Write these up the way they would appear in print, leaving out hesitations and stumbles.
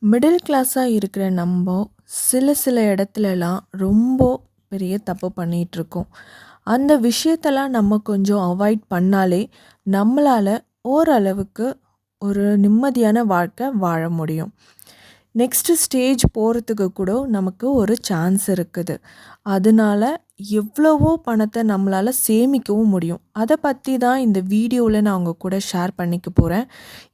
Middle கிளாஸாக இருக்கிற நம்ம சில இடத்துலலாம் ரொம்ப பெரிய தப்பு பண்ணிகிட்ருக்கோம். அந்த விஷயத்தெல்லாம் நம்ம கொஞ்சம் அவாய்ட் பண்ணாலே நம்மளால் ஓரளவுக்கு ஒரு நிம்மதியான வாழ்க்கை வாழ முடியும். நெக்ஸ்ட்டு ஸ்டேஜ் போகிறதுக்கு கூட நமக்கு ஒரு சான்ஸ் இருக்குது. அதனால எவ்வளவோ பணத்தை நம்மளால் சேமிக்கவும் முடியும். அதை பற்றி தான் இந்த வீடியோவில் நான் உங்கள் கூட ஷேர் பண்ணிக்க போகிறேன்.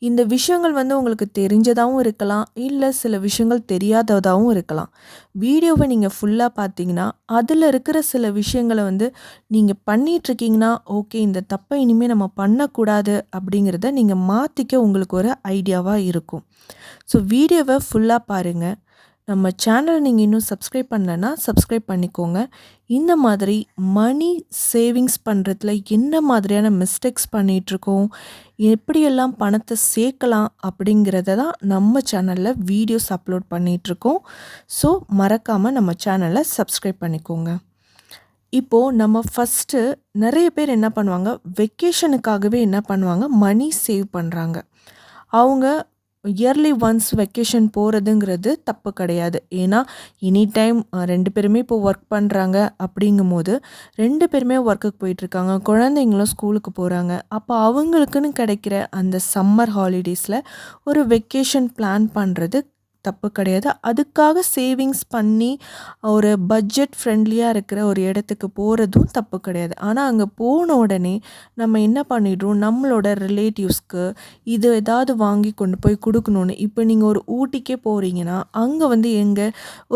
இந்த விஷயங்கள் உங்களுக்கு தெரிஞ்சதாகவும் இருக்கலாம், இல்லை சில விஷயங்கள் தெரியாததாகவும் இருக்கலாம். வீடியோவை நீங்கள் ஃபுல்லாக பார்த்தீங்கன்னா அதில் இருக்கிற சில விஷயங்களை நீங்கள் பண்ணிகிட்ருக்கீங்கன்னா ஓகே, இந்த தப்பை இனிமேல் நம்ம பண்ணக்கூடாது அப்படிங்கிறத நீங்கள் மாற்றிக்க உங்களுக்கு ஒரு ஐடியாவாக இருக்கும். ஸோ வீடியோவை ஃபுல்லாக பாருங்கள். நம்ம சேனல் நீங்கள் இன்னும் சப்ஸ்கிரைப் பண்ணலைன்னா சப்ஸ்கிரைப் பண்ணிக்கோங்க. இந்த மாதிரி மணி சேவிங்ஸ் பண்ணுறதுல என்ன மாதிரியான மிஸ்டேக்ஸ் பண்ணிகிட்ருக்கோம், எப்படியெல்லாம் பணத்தை சேர்க்கலாம் அப்படிங்கிறத தான் நம்ம சேனலில் வீடியோஸ் அப்லோட் பண்ணிகிட்ருக்கோம். ஸோ மறக்காமல் நம்ம சேனலை சப்ஸ்கிரைப் பண்ணிக்கோங்க. இப்போது நம்ம ஃபஸ்ட்டு நிறைய பேர் என்ன பண்ணுவாங்க, வெக்கேஷனுக்காகவே என்ன பண்ணுவாங்க, மணி சேவ் பண்ணுறாங்க. அவங்க இயர்லி ஒன்ஸ் வெக்கேஷன் போகிறதுங்கிறது தப்பு கிடையாது. ஏன்னா எனி டைம் 2 பேருமே இப்போ ஒர்க் பண்ணுறாங்க. அப்படிங்கும்போது 2 பேருமே ஒர்க்குக்கு போயிட்டுருக்காங்க, குழந்தைங்களும் ஸ்கூலுக்கு போகிறாங்க. அப்போ அவங்களுக்குன்னு கிடைக்கிற அந்த சம்மர் ஹாலிடேஸில் ஒரு வெக்கேஷன் பிளான் பண்ணுறது தப்பு கிடையாது. அதுக்காக சேவிங்ஸ் பண்ணி ஒரு பட்ஜெட் ஃப்ரெண்ட்லியாக இருக்கிற ஒரு இடத்துக்கு போகிறதும் தப்பு கிடையாது. ஆனால் அங்கே போன உடனே நம்ம என்ன பண்ணிடுறோம், நம்மளோட ரிலேட்டிவ்ஸ்க்கு இது ஏதாவது வாங்கி கொண்டு போய் கொடுக்கணுன்னு. இப்போ நீங்கள் ஒரு ஊட்டிக்கே போகிறீங்கன்னா அங்கே எங்கே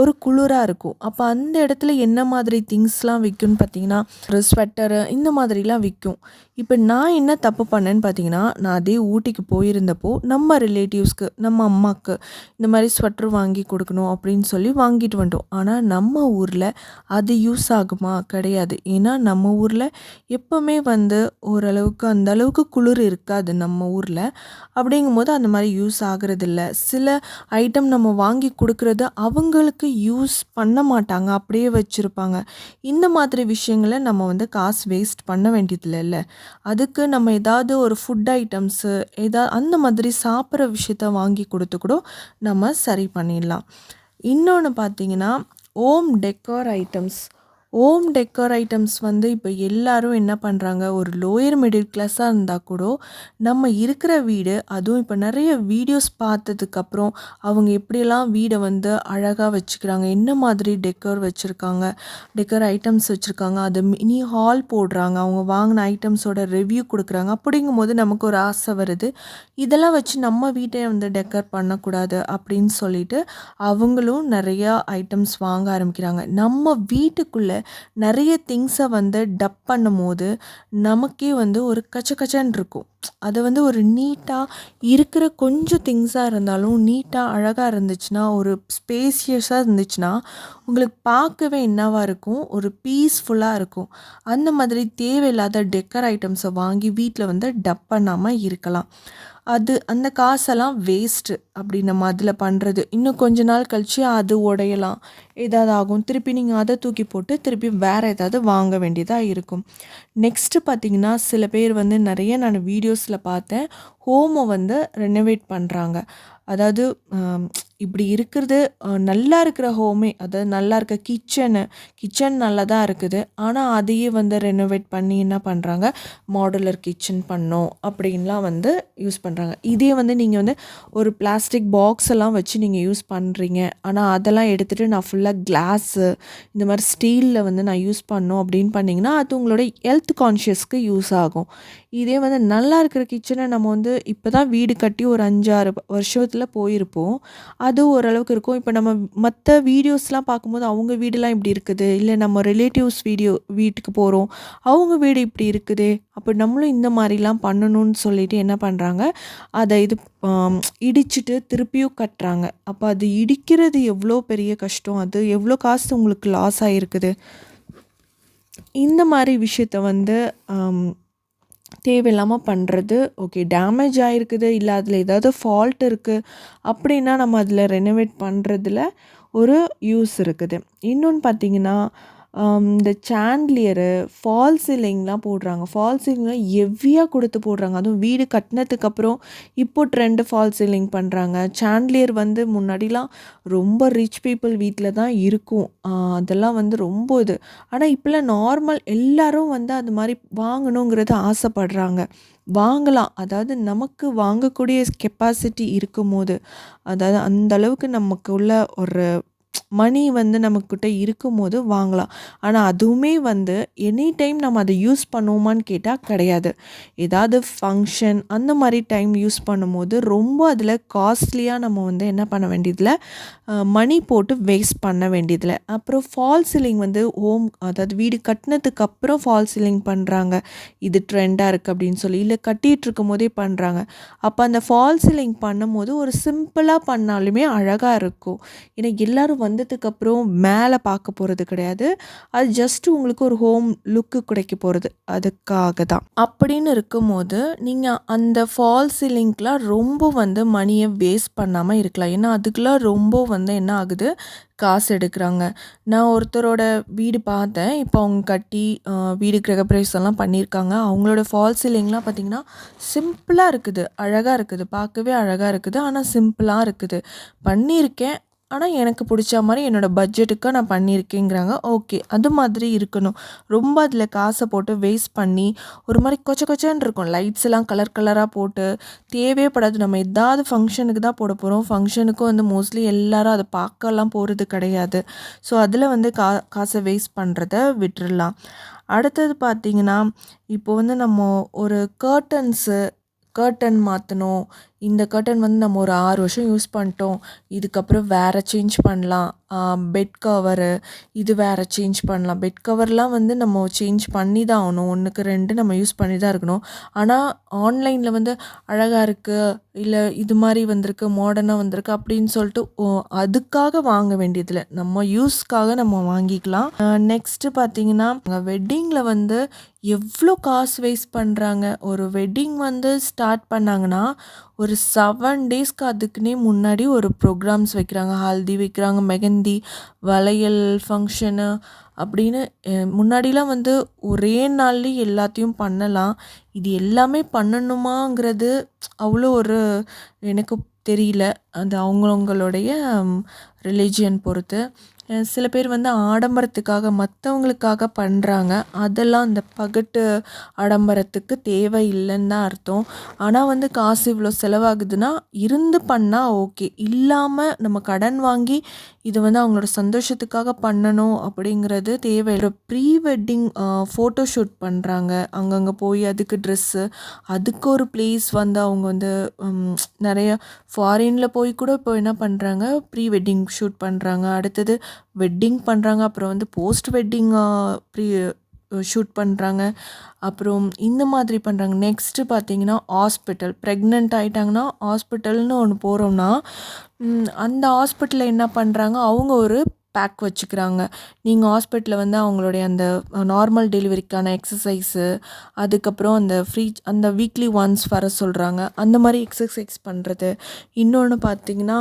ஒரு குளிராக இருக்கும். அப்போ அந்த இடத்துல என்ன மாதிரி திங்ஸ்லாம் விற்கும்னு பார்த்தீங்கன்னா ஒரு ஸ்வெட்டரு இந்த மாதிரிலாம் விற்கும். இப்போ நான் என்ன தப்பு பண்ணேன்னு பார்த்தீங்கன்னா, நான் அதே ஊட்டிக்கு போயிருந்தப்போ நம்ம ரிலேட்டிவ்ஸ்க்கு நம்ம அம்மாவுக்கு இந்த மாதிரி ஸ்வெட்ரு வாங்கி கொடுக்கணும் அப்படின்னு சொல்லி வாங்கிட்டு வந்துட்டோம். ஆனால் நம்ம ஊரில் அது யூஸ் ஆகுமா? கிடையாது. ஏன்னா நம்ம ஊரில் எப்போவுமே ஓரளவுக்கு அந்த அளவுக்கு குளிர் இருக்காது நம்ம ஊரில். அப்படிங்கும்போது அந்த மாதிரி யூஸ் ஆகிறதில்ல. சில ஐட்டம் நம்ம வாங்கி கொடுக்குறது அவங்களுக்கு யூஸ் பண்ண மாட்டாங்க, அப்படியே வச்சுருப்பாங்க. இந்த மாதிரி விஷயங்களை நம்ம காசு வேஸ்ட் பண்ண வேண்டியதில்லைல்ல. அதுக்கு நம்ம ஏதாவது ஒரு ஃபுட் ஐட்டம்ஸு அந்த மாதிரி சாப்பிட்ற விஷயத்த வாங்கி கொடுத்து கூட நம்ம சரி பண்ணிடலாம். இன்னொன்று பார்த்தீங்கன்னா, ஹோம் டெக்கர் ஐட்டம்ஸ் இப்போ எல்லாரும் என்ன பண்ணுறாங்க, ஒரு லோயர் மிடில் கிளாஸாக இருந்தால் கூட நம்ம இருக்கிற வீடு, அதுவும் இப்போ நிறைய வீடியோஸ் பார்த்ததுக்கப்புறம் அவங்க எப்படியெல்லாம் வீடை அழகாக வச்சுக்கிறாங்க, என்ன மாதிரி டெக்கர் ஐட்டம்ஸ் வச்சுருக்காங்க, அதை மினி ஹால் போடுறாங்க, அவங்க வாங்கின ஐட்டம்ஸோட ரிவ்யூ கொடுக்குறாங்க. அப்படிங்கும்போது நமக்கு ஒரு ஆசை வருது, இதெல்லாம் வச்சு நம்ம வீட்டை டெக்கர் பண்ணக்கூடாது அப்படின்னு சொல்லிட்டு அவங்களும் நிறையா ஐட்டம்ஸ் வாங்க ஆரம்பிக்கிறாங்க. நம்ம வீட்டுக்குள்ளே நிறைய திங்ஸை டப் பண்ணும்போது நமக்கே ஒரு கச்சன்னு இருக்கும். அது ஒரு நீட்டாக இருக்கிற கொஞ்சம் திங்ஸாக இருந்தாலும் நீட்டாக அழகாக இருந்துச்சுன்னா, ஒரு ஸ்பேசியஸாக இருந்துச்சுன்னா உங்களுக்கு பார்க்கவே என்னவாக இருக்கும், ஒரு பீஸ்ஃபுல்லாக இருக்கும். அந்த மாதிரி தேவையில்லாத டெக்கர் ஐட்டம்ஸை வாங்கி வீட்டில் டப் பண்ணாமல் இருக்கலாம். அந்த காசெல்லாம் வேஸ்ட்டு. அப்படி நம்ம அதில் பண்ணுறது இன்னும் கொஞ்ச நாள் கழித்து அது உடையலாம், ஏதாவது ஆகும். திருப்பி நீங்கள் அதை தூக்கி போட்டு திருப்பி வேறு ஏதாவது வாங்க வேண்டியதாக இருக்கும். நெக்ஸ்ட்டு பார்த்திங்கன்னா, சில பேர் நிறைய நான் வீடியோஸில் பார்த்தேன், ஹோமை ரெனோவேட் பண்ணுறாங்க. அதாவது இப்படி இருக்கிறது நல்லா இருக்கிற ஹோமே, அதாவது நல்லா இருக்க கிச்சன் நல்லா தான் இருக்குது. ஆனால் அதையே ரெனோவேட் பண்ணி என்ன பண்ணுறாங்க, மாடுலர் கிச்சன் பண்ணோம் அப்படின்லாம் யூஸ் பண்ணுறாங்க. இதே நீங்கள் ஒரு பிளாஸ்டிக் பாக்ஸ் எல்லாம் வச்சு நீங்கள் யூஸ் பண்ணுறீங்க, ஆனால் அதெல்லாம் எடுத்துகிட்டு நான் ஃபுல்லாக கிளாஸு இந்த மாதிரி ஸ்டீலில் நான் யூஸ் பண்ணோம் அப்படின்னு பண்ணிங்கன்னா அது உங்களோட ஹெல்த் கான்ஷியஸ்க்கு யூஸ் ஆகும். இதே நல்லா இருக்கிற கிச்சனை நம்ம இப்போ தான் வீடு கட்டி ஒரு 5-6 வருஷத்தில் போயிருப்போம், அது ஓரளவுக்கு இருக்கும். இப்போ நம்ம மற்ற வீடியோஸ்லாம் பார்க்கும்போது அவங்க வீடுலாம் இப்படி இருக்குது, இல்லை நம்ம ரிலேட்டிவ்ஸ் வீட்டுக்கு போகிறோம், அவங்க வீடு இப்படி இருக்குது, அப்போ நம்மளும் இந்த மாதிரிலாம் பண்ணணும்னு சொல்லிட்டு என்ன பண்ணுறாங்க, அதை இடிச்சிட்டு திருப்பியும் கட்டுறாங்க. அப்போ அது இடிக்கிறது எவ்வளோ பெரிய கஷ்டம், அது எவ்வளோ காசு உங்களுக்கு லாஸ் ஆகிருக்குது. இந்த மாதிரி விஷயத்த தேவையில்லாமல் பண்ணுறது ஓகே. டேமேஜ் ஆகிருக்குது, இல்லை அதில் ஏதாவது ஃபால்ட் இருக்குது அப்படின்னா நம்ம அதில் ரெனோவேட் பண்ணுறதுல ஒரு யூஸ் இருக்குது. இன்னொன்று பார்த்திங்கன்னா, இந்த சாண்ட்லியரு, ஃபால் சீலிங்லாம் போடுறாங்க. ஃபால் சீலிங்லாம் ஹெவியா கொடுத்து போடுறாங்க. அதுவும் வீடு கட்டினதுக்கப்புறம் இப்போ ட்ரெண்டு ஃபால் சீலிங் பண்ணுறாங்க. சாண்ட்லியர் வந்து முன்னாடிலாம் ரொம்ப ரிச் பீப்புள் வீட்டில் தான் இருக்கும். அதெல்லாம் வந்து ரொம்ப இது. ஆனால் இப்போலாம் நார்மல் எல்லாரும் வந்து அது மாதிரி வாங்கணுங்கிறது ஆசைப்படுறாங்க. வாங்கலாம். அதாவது நமக்கு வாங்கக்கூடிய கெப்பாசிட்டி இருக்கும்போது, அதாவது அந்த அளவுக்கு நமக்குள்ள ஒரு மணி வந்து நம்மக்கிட்ட இருக்கும்போது வாங்கலாம். ஆனால் அதுவுமே வந்து எனி டைம் நம்ம அதை யூஸ் பண்ணுவோமான்னு கேட்டால் கிடையாது. ஏதாவது ஃபங்க்ஷன் அந்த மாதிரி டைம் யூஸ் பண்ணும்போது ரொம்ப அதில் காஸ்ட்லியாக நம்ம வந்து என்ன பண்ண வேண்டியதில்ல, மணி போட்டு வேஸ்ட் பண்ண வேண்டியதில்ல. அப்புறம் ஃபால் சீலிங் வந்து அதாவது வீடு கட்டினதுக்கு அப்புறம் ஃபால் சீலிங் பண்ணுறாங்க. இது ட்ரெண்டாக இருக்குது அப்படின்னு சொல்லி, இல்லை கட்டிகிட்டு இருக்கும் போதே பண்ணுறாங்க. அப்போ அந்த ஃபால் சீலிங் பண்ணும்போது ஒரு சிம்பிளாக பண்ணாலுமே அழகாக இருக்கும். ஏன்னா எல்லோரும் வந்ததுக்கப்புறம் மேலே பார்க்க போகிறது கிடையாது. அது ஜஸ்ட்டு உங்களுக்கு ஒரு ஹோம் லுக்கு கிடைக்க போகிறது, அதுக்காக தான். அப்படின்னு இருக்கும்போது நீங்கள் அந்த ஃபால் சீலிங்க்கெலாம் ரொம்ப வந்து மணியை வேஸ்ட் பண்ணாமல் இருக்கலாம். ஏன்னா அதுக்கெலாம் ரொம்ப வந்து என்ன ஆகுது, காசு எடுக்கிறாங்க. நான் ஒருத்தரோட வீடு பார்த்தேன். இப்போ அவங்க கட்டி வீடு கிரகப்பிரவேசம்லாம் பண்ணியிருக்காங்க. அவங்களோட ஃபால் சீலிங்லாம் பார்த்திங்கன்னா சிம்பிளாக இருக்குது, அழகாக இருக்குது, பார்க்கவே அழகாக இருக்குது. ஆனால் சிம்பிளாக இருக்குது. பண்ணியிருக்கேன், ஆனால் எனக்கு பிடிச்ச மாதிரி என்னோடய பட்ஜெட்டுக்கு நான் பண்ணியிருக்கேங்கிறாங்க. ஓகே, அது மாதிரி இருக்கணும். ரொம்ப அதில் காசை போட்டு வேஸ்ட் பண்ணி ஒரு மாதிரி கொச்ச கொச்சன்னு இருக்கும். லைட்ஸ் எல்லாம் கலர் கலராக போட்டு தேவைப்படாது. நம்ம ஏதாவது ஃபங்க்ஷனுக்கு தான் போட போகிறோம். ஃபங்க்ஷனுக்கும் வந்து மோஸ்ட்லி எல்லாரும் அதை பார்க்கலாம் போகிறது கிடையாது. ஸோ அதில் வந்து காசை வேஸ்ட் பண்ணுறத விட்டுறலாம். அடுத்தது பார்த்திங்கன்னா, இப்போ வந்து நம்ம ஒரு கர்டன் மாற்றணும். இந்த கர்டன் வந்து நம்ம ஒரு 6 வருஷம் யூஸ் பண்ணிட்டோம். இதுக்கப்புறம் வேறு சேஞ்ச் பண்ணலாம். பெட் கவரு இது வேறு சேஞ்ச் பண்ணலாம். பெட் கவர்லாம் வந்து நம்ம சேஞ்ச் பண்ணி தான் ஆகணும். 1க்கு 2 நம்ம யூஸ் பண்ணி தான் இருக்கணும். ஆனால் ஆன்லைனில் வந்து அழகாக இருக்குது, இல்லை இது மாதிரி வந்திருக்கு, மாடர்னாக வந்திருக்கு அப்படின்னு சொல்லிட்டு அதுக்காக வாங்க வேண்டியதில்லை. நம்ம யூஸ்க்காக நம்ம வாங்கிக்கலாம். நெக்ஸ்ட்டு பார்த்திங்கன்னா, வெட்டிங்கில் வந்து எவ்வளோ காசு வேஸ்ட் பண்ணுறாங்க. ஒரு வெட்டிங் வந்து ஸ்டார்ட் பண்ணாங்கன்னா ஒரு 7 டேஸ்க்கு அதுக்குன்னே முன்னாடி ஒரு ப்ரோக்ராம்ஸ் வைக்கிறாங்க. ஹல்தி வைக்கிறாங்க, மெஹந்தி, வளையல் ஃபங்க்ஷனு அப்படின்னு முன்னாடிலாம் வந்து ஒரே நாள்லேயே எல்லாத்தையும் பண்ணலாம். இது எல்லாமே பண்ணணுமாங்கிறது அவ்வளோ ஒரு எனக்கு தெரியல. அது அவங்கவுங்களுடைய ரிலிஜியன் பொறுத்து. சில பேர் வந்து ஆடம்பரத்துக்காக மற்றவங்களுக்காக பண்ணுறாங்க. அதெல்லாம் இந்த பகட்டு ஆடம்பரத்துக்கு தேவையில்லைன்னு தான் அர்த்தம். ஆனால் வந்து காசு இவ்வளோ செலவாகுதுன்னா இருந்து பண்ணால் ஓகே. இல்லாமல் நம்ம கடன் வாங்கி இது வந்து அவங்களோட சந்தோஷத்துக்காக பண்ணணும் அப்படிங்கிறது தேவை. ப்ரீ வெட்டிங் ஃபோட்டோ ஷூட் பண்ணுறாங்க. அங்கங்கே போய் அதுக்கு ட்ரெஸ்ஸு, அதுக்கு ஒரு ப்ளேஸ் வந்து அவங்க வந்து நிறைய ஃபாரினில் போய் கூட இப்போ என்ன பண்ணுறாங்க, ப்ரீ வெட்டிங் ஷூட் பண்ணுறாங்க. அடுத்தது வெட்டிங் பண்ணுறாங்க. அப்புறம் வந்து போஸ்ட் வெட்டிங் ப்ரீ ஷூட் பண்ணுறாங்க. அப்புறம் இந்த மாதிரி பண்ணுறாங்க. நெக்ஸ்ட்டு பார்த்திங்கன்னா ஹாஸ்பிட்டல். ப்ரெக்னென்ட் ஆகிட்டாங்கன்னா ஹாஸ்பிட்டல்னு ஒன்று போகிறோம்னா அந்த ஹாஸ்பிட்டலில் என்ன பண்ணுறாங்க, அவங்க ஒரு பேக் வச்சுக்கிறாங்க. நீங்கள் ஹாஸ்பிட்டலில் வந்து அவங்களுடைய அந்த நார்மல் டெலிவரிக்கான எக்ஸசைஸு, அதுக்கப்புறம் அந்த வீக்லி ஒன்ஸ் வர சொல்கிறாங்க. அந்த மாதிரி எக்ஸசைஸ் பண்ணுறது. இன்னொன்று பார்த்திங்கன்னா,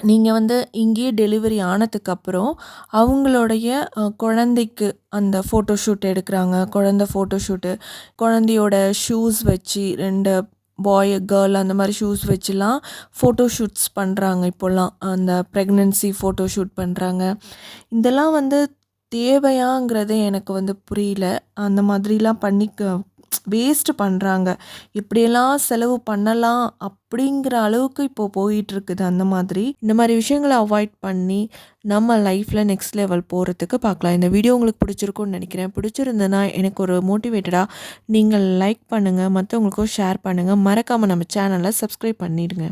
நீங்கள் வந்து இங்கேயே டெலிவரி ஆனதுக்கப்புறம் அவங்களுடைய குழந்தைக்கு அந்த ஃபோட்டோ ஷூட் எடுக்கிறாங்க. குழந்தை ஃபோட்டோ ஷூட்டு, குழந்தையோட ஷூஸ் வச்சு 2 பாய், கேர்ள் அந்த மாதிரி ஷூஸ் வச்சுலாம் ஃபோட்டோ ஷூட்ஸ் பண்ணுறாங்க. இப்போல்லாம் அந்த ப்ரெக்னன்சி ஃபோட்டோ ஷூட் பண்ணுறாங்க. இதெல்லாம் வந்து தேவையாங்கிறது எனக்கு வந்து புரியல. அந்த மாதிரிலாம் பண்ணி வேஸ்ட்டு பண்ணுறாங்க. இப்படியெல்லாம் செலவு பண்ணலாம் அப்படிங்கிற அளவுக்கு இப்போது போயிட்டுருக்குது. அந்த மாதிரி இந்த மாதிரி விஷயங்களை அவாய்ட் பண்ணி நம்ம லைஃப்பில் நெக்ஸ்ட் லெவல் போகிறதுக்கு பார்க்கலாம். இந்த வீடியோ உங்களுக்கு பிடிச்சிருக்குன்னு நினைக்கிறேன். பிடிச்சிருந்ததுன்னா எனக்கு ஒரு மோட்டிவேட்டடாக நீங்கள் லைக் பண்ணுங்கள், மற்றவங்களுக்கும் ஷேர் பண்ணுங்கள். மறக்காமல் நம்ம சேனலை சப்ஸ்கிரைப் பண்ணிவிடுங்க.